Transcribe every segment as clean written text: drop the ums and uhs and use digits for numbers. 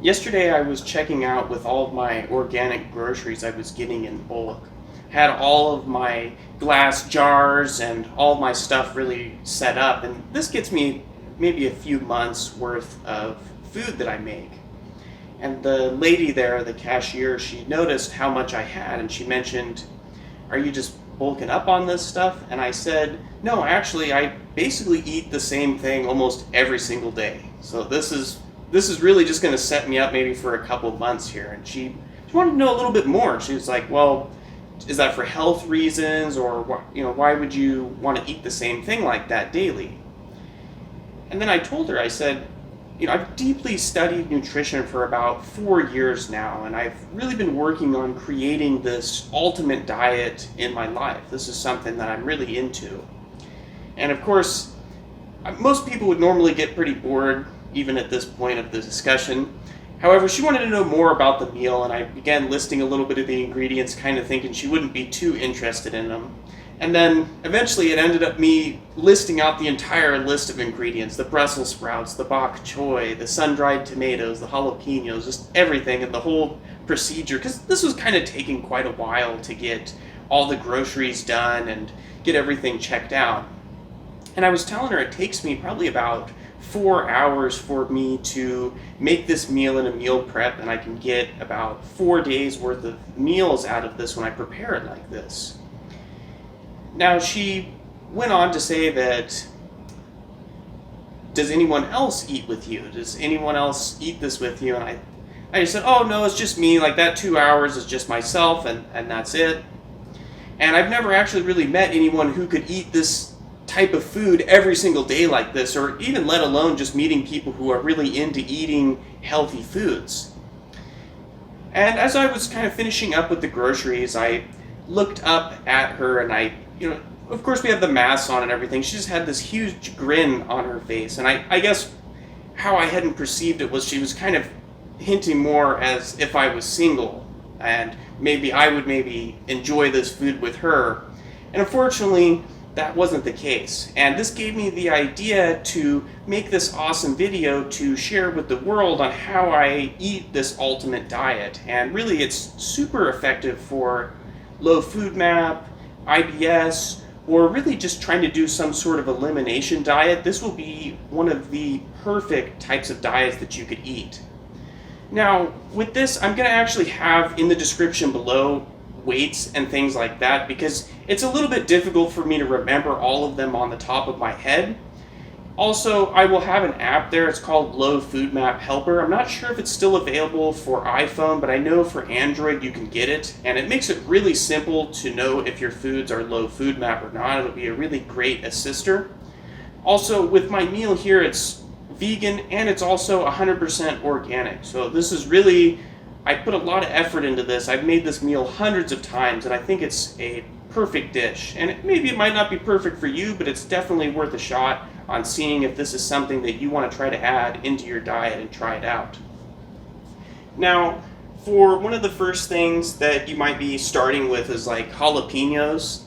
Yesterday I was checking out with all of my organic groceries I was getting in bulk. Had all of my glass jars and all my stuff really set up, and this gets me maybe a few months worth of food that I make. And the lady there, the cashier, she noticed how much I had and she mentioned, "Are you just bulking up on this stuff?" And I said, "No, actually I basically eat the same thing almost every single day. So this is really just going to set me up maybe for a couple of months here." And she wanted to know a little bit more. She was like, "Well, is that for health reasons, or why would you want to eat the same thing like that daily?" And then I told her, I said, I've deeply studied nutrition for about 4 years now, and I've really been working on creating this ultimate diet in my life. This is something that I'm really into. And of course, most people would normally get pretty bored even at this point of the discussion. However, she wanted to know more about the meal, and I began listing a little bit of the ingredients, kind of thinking she wouldn't be too interested in them. And then eventually it ended up me listing out the entire list of ingredients: the Brussels sprouts, the bok choy, the sun-dried tomatoes, the jalapenos, just everything, and the whole procedure, because this was kind of taking quite a while to get all the groceries done and get everything checked out. And I was telling her it takes me probably about 4 hours for me to make this meal in a meal prep, and I can get about 4 days worth of meals out of this when I prepare it like this. Now, she went on to say that, "Does anyone else eat with you? Does anyone else eat this with you?" And I just said, "Oh, no, it's just me. Like, that 2 hours is just myself, and that's it." And I've never actually really met anyone who could eat this type of food every single day like this, or even let alone just meeting people who are really into eating healthy foods. And as I was kind of finishing up with the groceries, I looked up at her, and of course we have the masks on and everything. She just had this huge grin on her face, and I guess how I hadn't perceived it was she was kind of hinting more as if I was single, and maybe I would maybe enjoy this food with her. And unfortunately, that wasn't the case. And this gave me the idea to make this awesome video to share with the world on how I eat this ultimate diet. And really, it's super effective for low Fodmap, IBS, or really just trying to do some sort of elimination diet. This will be one of the perfect types of diets that you could eat. Now, with this, I'm going to actually have in the description below weights and things like that, because it's a little bit difficult for me to remember all of them on the top of my head. Also, I will have an app there. It's called Low Fodmap Helper. I'm not sure if it's still available for iPhone, but I know for Android you can get it, and it makes it really simple to know if your foods are low Fodmap or not. It'll be a really great assister. Also, with my meal here, it's vegan and it's also 100% organic. So this is really, I put a lot of effort into this. I've made this meal hundreds of times, and I think it's a perfect dish. And maybe it might not be perfect for you, but it's definitely worth a shot on seeing if this is something that you want to try to add into your diet and try it out. Now, for one of the first things that you might be starting with is like jalapenos.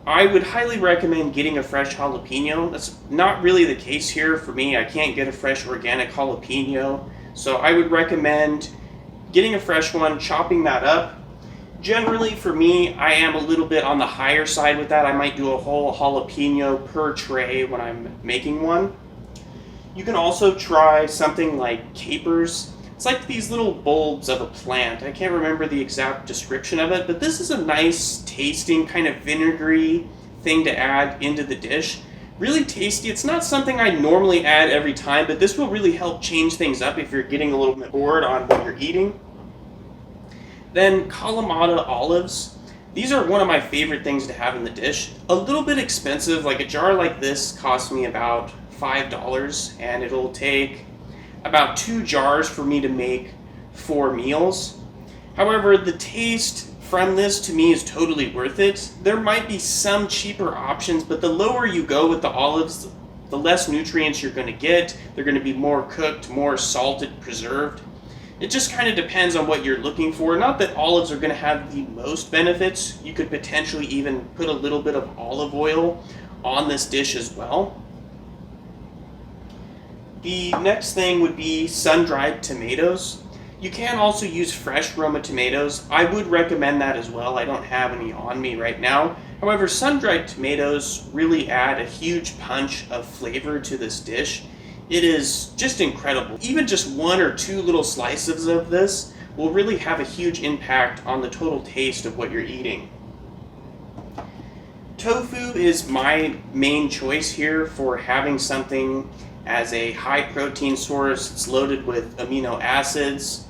I would highly recommend getting a fresh jalapeno. That's not really the case here for me. I can't get a fresh organic jalapeno. So I would recommend getting a fresh one, chopping that up. Generally, for me, I am a little bit on the higher side with that. I might do a whole jalapeno per tray when I'm making one. You can also try something like capers. It's like these little bulbs of a plant. I can't remember the exact description of it, but this is a nice tasting kind of vinegary thing to add into the dish. Really tasty. It's not something I normally add every time, but this will really help change things up if you're getting a little bit bored on what you're eating. Then Kalamata Olives. These are one of my favorite things to have in the dish. A little bit expensive, like a jar like this costs me about $5, and it'll take about 2 jars for me to make 4 meals. However, the taste from this to me is totally worth it. There might be some cheaper options, but the lower you go with the olives, the less nutrients you're going to get. They're going to be more cooked, more salted, preserved. It just kind of depends on what you're looking for. Not that olives are going to have the most benefits. You could potentially even put a little bit of olive oil on this dish as well. The next thing would be sun-dried tomatoes. You can also use fresh Roma tomatoes. I would recommend that as well. I don't have any on me right now. However, sun-dried tomatoes really add a huge punch of flavor to this dish. It is just incredible. Even just 1 or 2 little slices of this will really have a huge impact on the total taste of what you're eating. Tofu is my main choice here for having something as a high protein source. It's loaded with amino acids,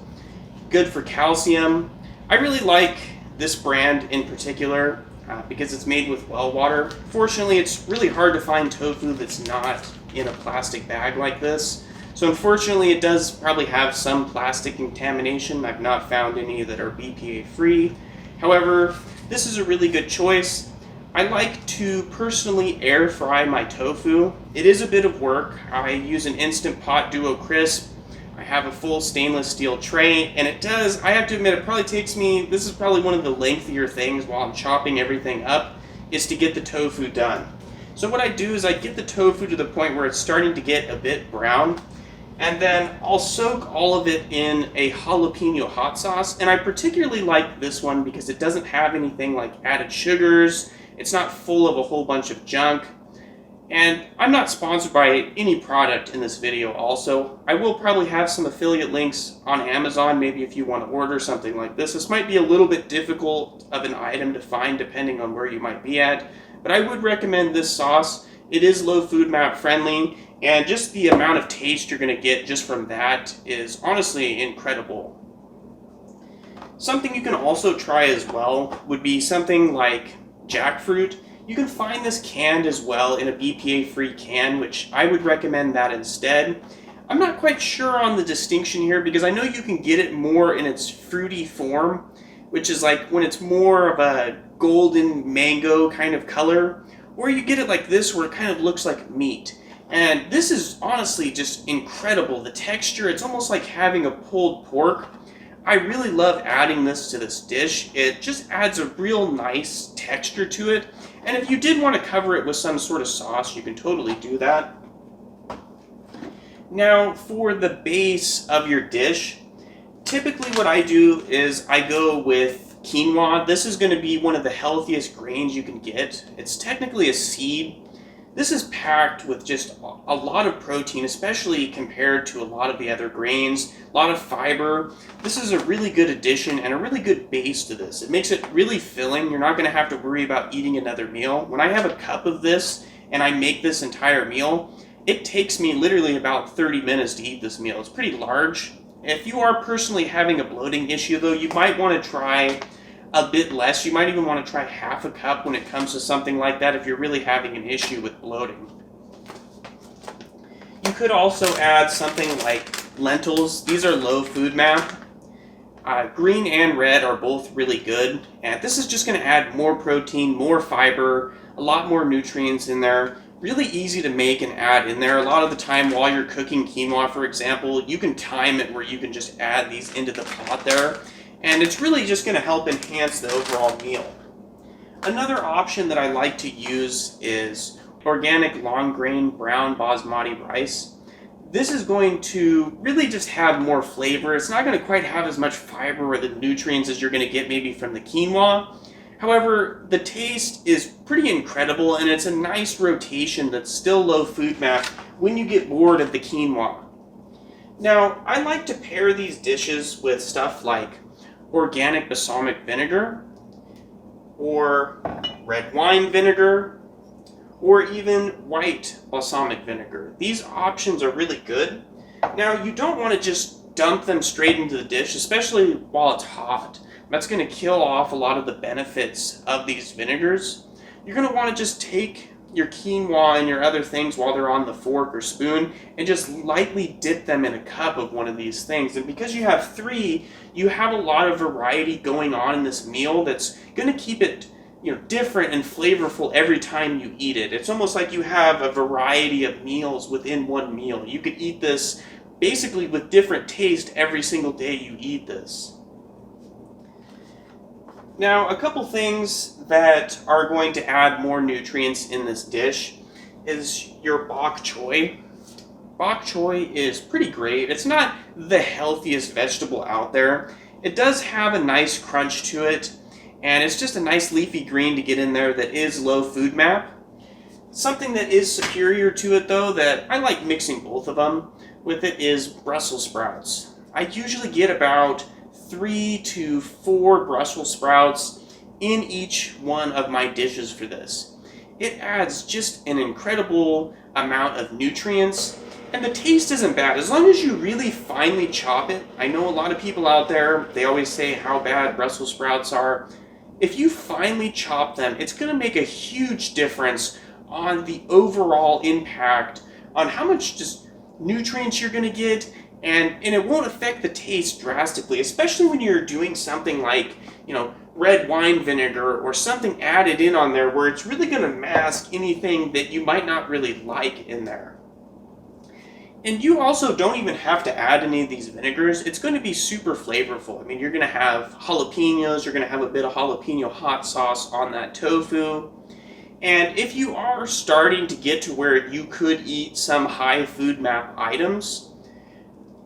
good for calcium. I really like this brand in particular because it's made with well water. Fortunately, it's really hard to find tofu that's not in a plastic bag like this. So unfortunately, it does probably have some plastic contamination. I've not found any that are BPA free. However, this is a really good choice. I like to personally air fry my tofu. It is a bit of work. I use an Instant Pot Duo Crisp. I have a full stainless steel tray, and it does, I have to admit, it probably takes me, this is probably one of the lengthier things while I'm chopping everything up, is to get the tofu done. So what I do is I get the tofu to the point where it's starting to get a bit brown, and then I'll soak all of it in a jalapeno hot sauce, and I particularly like this one because it doesn't have anything like added sugars. It's not full of a whole bunch of junk. And I'm not sponsored by any product in this video also. I will probably have some affiliate links on Amazon, maybe if you want to order something like this. This might be a little bit difficult of an item to find depending on where you might be at. But I would recommend this sauce. It is low FODMAP friendly, and just the amount of taste you're going to get just from that is honestly incredible. Something you can also try as well would be something like Jackfruit. You can find this canned as well in a BPA-free can, which I would recommend that instead. I'm not quite sure on the distinction here because I know you can get it more in its fruity form, which is like when it's more of a golden mango kind of color, or you get it like this where it kind of looks like meat. And this is honestly just incredible. The texture, it's almost like having a pulled pork. I really love adding this to this dish. It just adds a real nice texture to it. And if you did want to cover it with some sort of sauce, you can totally do that. Now, for the base of your dish, typically what I do is I go with quinoa. This is going to be one of the healthiest grains you can get. It's technically a seed. This is packed with just a lot of protein, especially compared to a lot of the other grains, a lot of fiber. This is a really good addition and a really good base to this. It makes it really filling. You're not going to have to worry about eating another meal. When I have a cup of this and I make this entire meal, it takes me literally about 30 minutes to eat this meal. It's pretty large. If you are personally having a bloating issue though, you might want to try a bit less. You might even want to try half a cup when it comes to something like that if you're really having an issue with bloating. You could also add something like lentils. These are low FODMAP. Green and red are both really good. And this is just going to add more protein, more fiber, a lot more nutrients in there. Really easy to make and add in there. A lot of the time while you're cooking quinoa, for example, you can time it where you can just add these into the pot there. And it's really just going to help enhance the overall meal. Another option that I like to use is organic long grain brown basmati rice. This is going to really just have more flavor. It's not going to quite have as much fiber or the nutrients as you're going to get maybe from the quinoa. However, the taste is pretty incredible, and it's a nice rotation that's still low FODMAP when you get bored of the quinoa. Now, I like to pair these dishes with stuff like organic balsamic vinegar, or red wine vinegar, or even white balsamic vinegar. These options are really good. Now, you don't want to just dump them straight into the dish, especially while it's hot. That's going to kill off a lot of the benefits of these vinegars. You're going to want to just take your quinoa and your other things while they're on the fork or spoon and just lightly dip them in a cup of one of these things. And because you have 3, you have a lot of variety going on in this meal that's going to keep it, different and flavorful every time you eat it. It's almost like you have a variety of meals within one meal. You could eat this basically with different taste every single day you eat this. Now, a couple things that are going to add more nutrients in this dish is your bok choy. Bok choy is pretty great. It's not the healthiest vegetable out there. It does have a nice crunch to it, and it's just a nice leafy green to get in there that is low Fodmap. Something that is superior to it though, that I like mixing both of them with it, is Brussels sprouts. I usually get about 3 to 4 Brussels sprouts in each one of my dishes for this. It adds just an incredible amount of nutrients, and the taste isn't bad as long as you really finely chop it. I know a lot of people out there, they always say how bad Brussels sprouts are. If you finely chop them, it's going to make a huge difference on the overall impact on how much just nutrients you're going to get, and it won't affect the taste drastically, especially when you're doing something like, red wine vinegar or something added in on there where it's really going to mask anything that you might not really like in there. And you also don't even have to add any of these vinegars. It's going to be super flavorful. I mean, you're going to have jalapenos, you're going to have a bit of jalapeno hot sauce on that tofu. And if you are starting to get to where you could eat some high Fodmap items,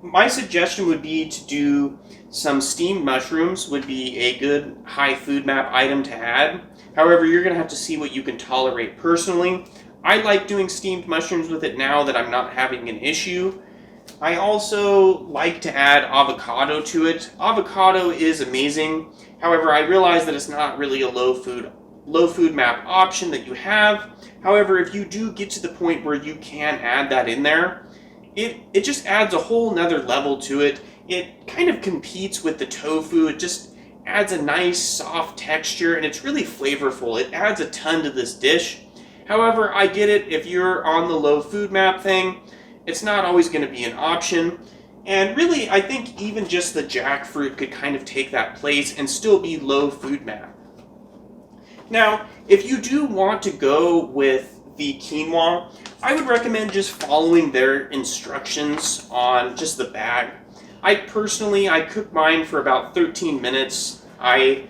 my suggestion would be to do some steamed mushrooms would be a good high Fodmap item to add. However, you're going to have to see what you can tolerate personally. I like doing steamed mushrooms with it now that I'm not having an issue. I also like to add avocado to it. Avocado is amazing. However, I realize that it's not really a low Fodmap option that you have. However, if you do get to the point where you can add that in there, it just adds a whole nother level to it. It kind of competes with the tofu. It just adds a nice soft texture, and it's really flavorful. It adds a ton to this dish. However, I get it, if you're on the low Fodmap thing, it's not always going to be an option. And really, I think even just the jackfruit could kind of take that place and still be low Fodmap. Now, if you do want to go with the quinoa, I would recommend just following their instructions on just the bag. I cook mine for about 13 minutes. I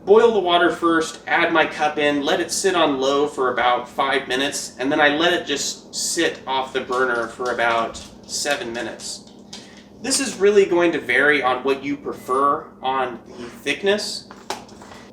boil the water first, add my cup in, let it sit on low for about 5 minutes, and then I let it just sit off the burner for about 7 minutes. This is really going to vary on what you prefer on the thickness.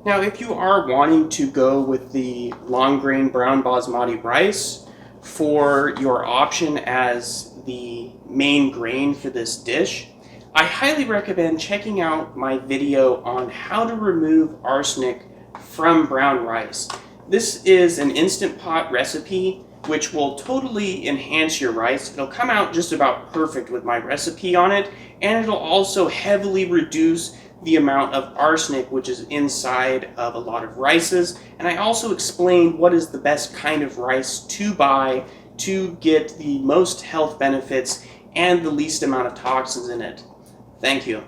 Now, if you are wanting to go with the long grain brown basmati rice for your option as the main grain for this dish, I highly recommend checking out my video on how to remove arsenic from brown rice. This is an Instant Pot recipe which will totally enhance your rice. It'll come out just about perfect with my recipe on it, and it'll also heavily reduce the amount of arsenic which is inside of a lot of rices. And I also explain what is the best kind of rice to buy to get the most health benefits and the least amount of toxins in it. Thank you.